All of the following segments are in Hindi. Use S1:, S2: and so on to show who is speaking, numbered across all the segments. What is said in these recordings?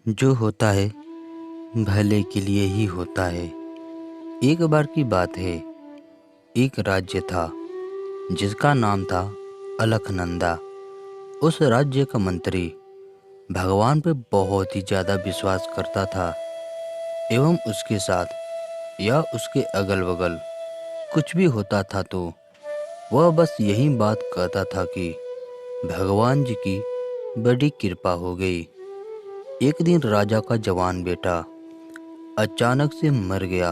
S1: जो होता है भले के लिए ही होता है। एक बार की बात है, एक राज्य था जिसका नाम था अलकनंदा। उस राज्य का मंत्री भगवान पे बहुत ही ज़्यादा विश्वास करता था एवं उसके साथ या उसके अगल बगल कुछ भी होता था तो वह बस यही बात कहता था कि भगवान जी की बड़ी कृपा हो गई। एक दिन राजा का जवान बेटा अचानक से मर गया।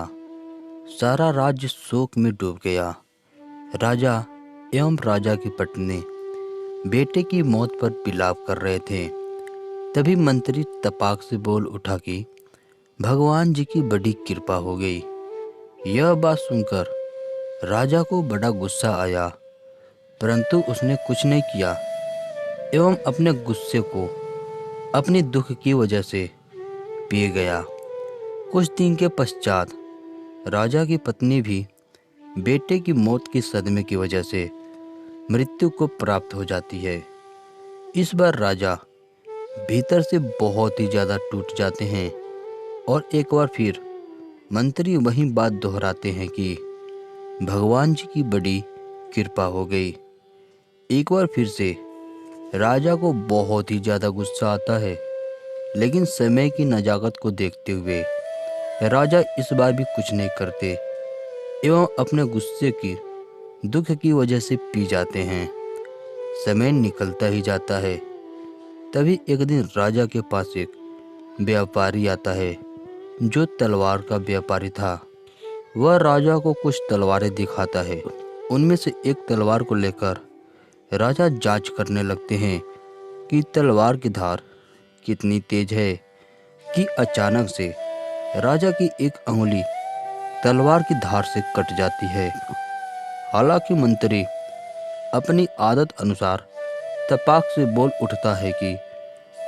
S1: सारा राज्य शोक में डूब गया। राजा एवं राजा की पत्नी बेटे की मौत पर विलाप कर रहे थे। तभी मंत्री तपाक से बोल उठा कि भगवान जी की बड़ी कृपा हो गई। यह बात सुनकर राजा को बड़ा गुस्सा आया, परंतु उसने कुछ नहीं किया एवं अपने गुस्से को अपनी दुख की वजह से पी गया। कुछ दिन के पश्चात राजा की पत्नी भी बेटे की मौत के सदमे की वजह से मृत्यु को प्राप्त हो जाती है। इस बार राजा भीतर से बहुत ही ज़्यादा टूट जाते हैं और एक बार फिर मंत्री वही बात दोहराते हैं कि भगवान जी की बड़ी कृपा हो गई। एक बार फिर से राजा को बहुत ही ज़्यादा गुस्सा आता है, लेकिन समय की नज़ाकत को देखते हुए राजा इस बार भी कुछ नहीं करते एवं अपने गुस्से की दुख की वजह से पी जाते हैं। समय निकलता ही जाता है। तभी एक दिन राजा के पास एक व्यापारी आता है जो तलवार का व्यापारी था। वह राजा को कुछ तलवारें दिखाता है। उनमें से एक तलवार को लेकर राजा जांच करने लगते हैं कि तलवार की धार कितनी तेज है कि अचानक से राजा की एक अंगुली तलवार की धार से कट जाती है। हालांकि मंत्री अपनी आदत अनुसार तपाक से बोल उठता है कि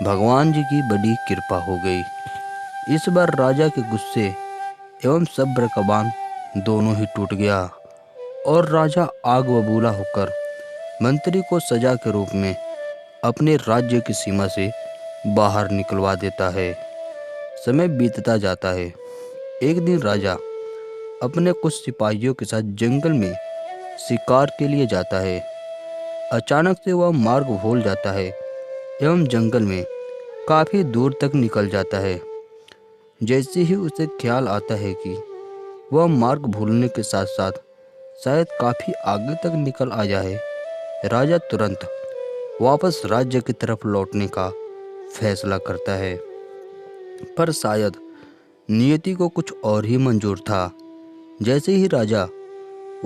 S1: भगवान जी की बड़ी कृपा हो गई। इस बार राजा के गुस्से एवं सब्र का बांध दोनों ही टूट गया और राजा आग बबूला होकर मंत्री को सजा के रूप में अपने राज्य की सीमा से बाहर निकलवा देता है। समय बीतता जाता है। एक दिन राजा अपने कुछ सिपाहियों के साथ जंगल में शिकार के लिए जाता है। अचानक से वह मार्ग भूल जाता है एवं जंगल में काफ़ी दूर तक निकल जाता है। जैसे ही उसे ख्याल आता है कि वह मार्ग भूलने के साथ साथ शायद काफ़ी आगे तक निकल आ जाए, राजा तुरंत वापस राज्य की तरफ लौटने का फैसला करता है। पर शायद नियति को कुछ और ही मंजूर था। जैसे ही राजा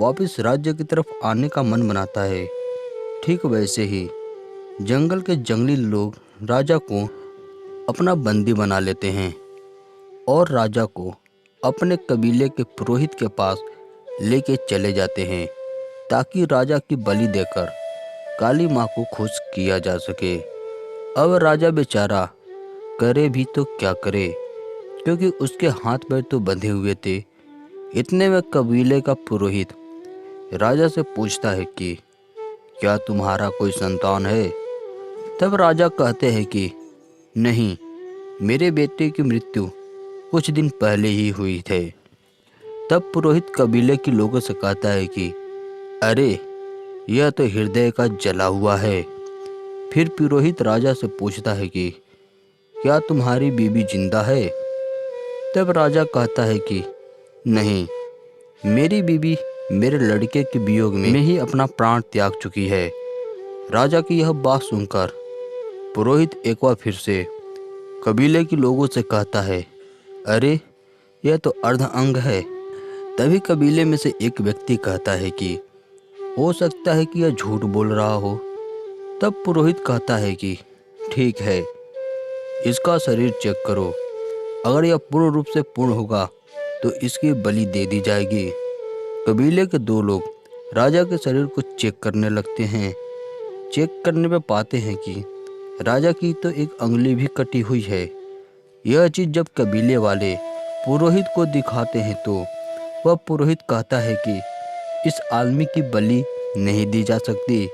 S1: वापस राज्य की तरफ आने का मन बनाता है, ठीक वैसे ही जंगल के जंगली लोग राजा को अपना बंदी बना लेते हैं और राजा को अपने कबीले के पुरोहित के पास लेके चले जाते हैं ताकि राजा की बलि देकर काली माँ को खुश किया जा सके। अब राजा बेचारा करे भी तो क्या करे, क्योंकि उसके हाथ पैर तो बंधे हुए थे। इतने में कबीले का पुरोहित राजा से पूछता है कि क्या तुम्हारा कोई संतान है? तब राजा कहते हैं कि नहीं, मेरे बेटे की मृत्यु कुछ दिन पहले ही हुई थे। तब पुरोहित कबीले के लोगों से कहता है कि अरे, यह तो हृदय का जला हुआ है। फिर पुरोहित राजा से पूछता है कि क्या तुम्हारी बीबी जिंदा है? तब राजा कहता है कि नहीं, मेरी बीबी मेरे लड़के के वियोग में ही अपना प्राण त्याग चुकी है। राजा की यह बात सुनकर पुरोहित एक बार फिर से कबीले के लोगों से कहता है, अरे, यह तो अर्ध अंग है। तभी कबीले में से एक व्यक्ति कहता है कि हो सकता है कि यह झूठ बोल रहा हो। तब पुरोहित कहता है कि ठीक है, इसका शरीर चेक करो। अगर यह पूर्ण रूप से पूर्ण होगा तो इसकी बलि दे दी जाएगी। कबीले के दो लोग राजा के शरीर को चेक करने लगते हैं। चेक करने पे पाते हैं कि राजा की तो एक अंगुली भी कटी हुई है। यह चीज़ जब कबीले वाले पुरोहित को दिखाते हैं तो वह पुरोहित कहता है कि इस आदमी की बलि नहीं दी जा सकती,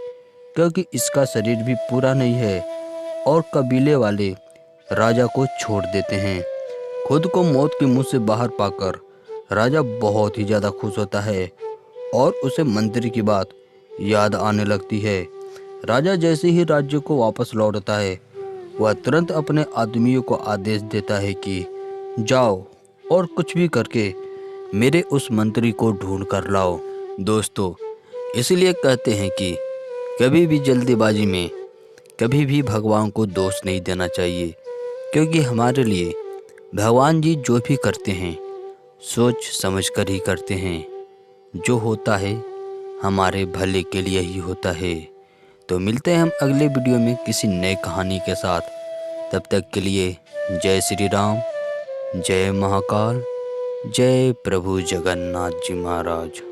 S1: क्योंकि इसका शरीर भी पूरा नहीं है और कबीले वाले राजा को छोड़ देते हैं। खुद को मौत के मुंह से बाहर पाकर राजा बहुत ही ज़्यादा खुश होता है और उसे मंत्री की बात याद आने लगती है। राजा जैसे ही राज्य को वापस लौटता है, वह तुरंत अपने आदमियों को आदेश देता है कि जाओ और कुछ भी करके मेरे उस मंत्री को ढूंढ कर लाओ। दोस्तों, इसलिए कहते हैं कि कभी भी जल्दीबाजी में कभी भी भगवान को दोष नहीं देना चाहिए, क्योंकि हमारे लिए भगवान जी जो भी करते हैं सोच समझ कर ही करते हैं। जो होता है हमारे भले के लिए ही होता है। तो मिलते हैं हम अगले वीडियो में किसी नए कहानी के साथ। तब तक के लिए जय श्री राम, जय महाकाल, जय प्रभु जगन्नाथ जी महाराज।